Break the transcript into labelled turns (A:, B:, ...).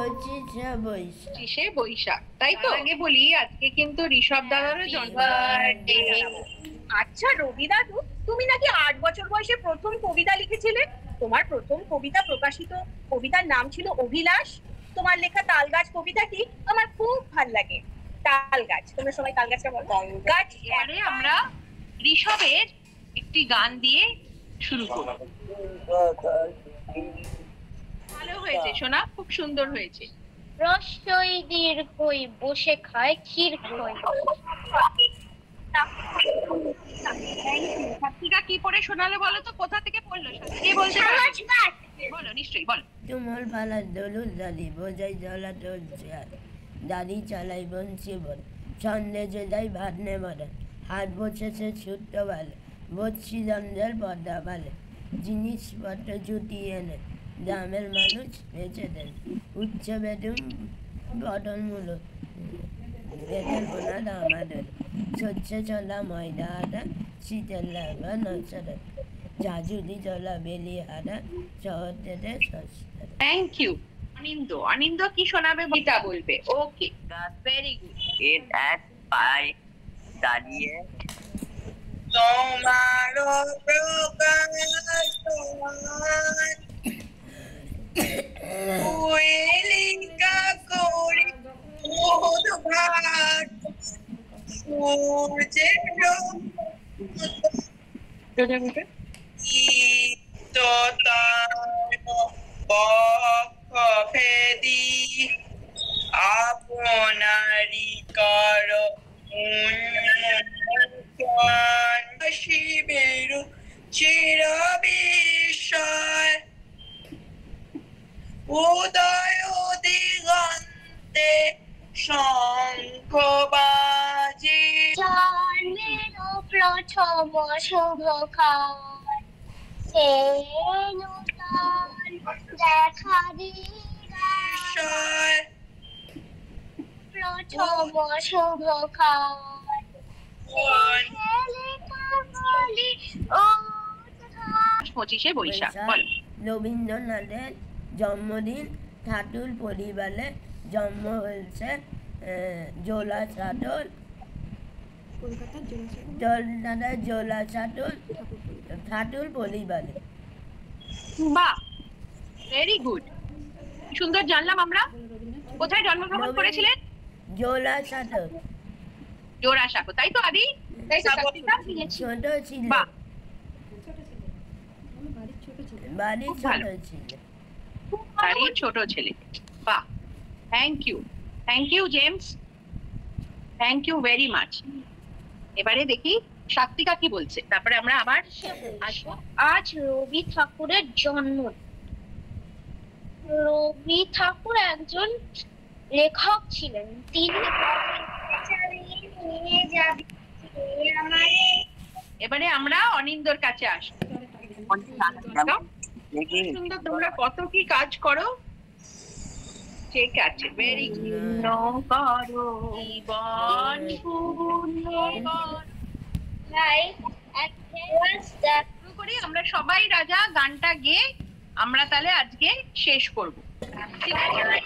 A: পঁচিশে বৈশাখ, তাই তো? আগে বলি আজকে কিন্তু ঋষভ দাদারও জন্মদিন।
B: আচ্ছা রবি দাদু, তুমি নাকি 8 বছর বয়সে প্রথম কবিতা লিখেছিলে। তোমার প্রথম কবিতা প্রকাশিত কবিতার নাম ছিল অভিলাষ। তোমার লেখা তালগাছ কবিতাটি আমার খুব ভাল লাগে। তাল গাছ, তোমরা সবাই তাল গাছটা বলো। তাল গাছ।
A: এবারে আমরা ঋষভের একটি গান দিয়ে শুরু করব। ভালো হয়েছে সোনা, খুব সুন্দর হয়েছে।
C: রসই দীর্ঘই বসে খায় ক্ষীর খই।
A: সাত্বিকা কি পড়ে শোনালে বলো তো? কোথা থেকে পড়লো? কে বলছে? বলো, নিশ্চয়ই বলো।
D: তুমল পালা দলুল দাদি বোঝাই জলা চলছে আর দাদি চালাই বঞ্চি বল ছন্দে যে যাই ভাত নে বলে হাত বসেছে ছুট্ট বলে বচ্ছি জঞ্জাল পদ্মা বলে জিনিসপত্র জুটিয়ে এনে গ্রামের মানুষ বেঁচে দেন উচ্চ বেডুম বটল মূল বেতের বোনা আমাদের সচ্ছে চলা ময়দা আটা শীতের লাগা নচড়া জাজুলি চলা বেলি হারা শহর থেকে সস্তা।
A: Thank you. অনিন্দ, অনিন্দ কি শোনাবে? বইটা বলবে। ওকে, ভেরি গুড।
E: এর এক পায়ে দাঁড়িয়ে তোমার প্রকাশ কোয়েলিকা করি মধুঘাট সূর্যের বক্ষ ভেদি আপনারি কর শিবের চির বিষয় উদয় দিগন্তে শঙ্খ বাজে
C: জন্মের প্রথম শুভকার সে নূতন দেখা
E: বিষয়
C: প্রথম শুভকার বলি ও
A: 25শে বৈশাখ, বলো।
D: রবীন্দ্রনাথের জন্মদিন ঠাকুর পরিবারে জন্ম হয়েছে জোলা চাটল কলকাতার জোলা চাটল ঠাকুর পরিবারে।
A: বাহ, ভেরি গুড, সুন্দর জানলাম আমরা। কোথায় জন্মগ্রহণ করেছিলেন?
D: জোলা চাটল
A: জোড়াসাঁকো, তাই তো আদি? তাই তো সাত্বিকা?
D: ছোট ছিল,
A: বাহ,
D: বাড়ি ছোট ছিল,
A: বাড়ির ছোট ছেলে। বাহ, thank you, thank you James, thank you very much. এবারে দেখি সাত্বিকা কি বলছে, তারপরে আমরা আবার আসবো।
C: আজ রবি ঠাকুরের জন্মদিন। রবি ঠাকুর একজন লেখক ছিলেন। তিনি
A: এবারে আমরা অনিন্দর কাছে আসবো। সুন্দর, তোমরা কত কি কাজ করো। ঠিক আছে, ভেরি গুড। করো জীবন পূর্ণ করো। শুরু করি আমরা সবাই রাজা গানটা গেয়ে আমরা তাহলে আজকে শেষ করবো। ঠিক আছে?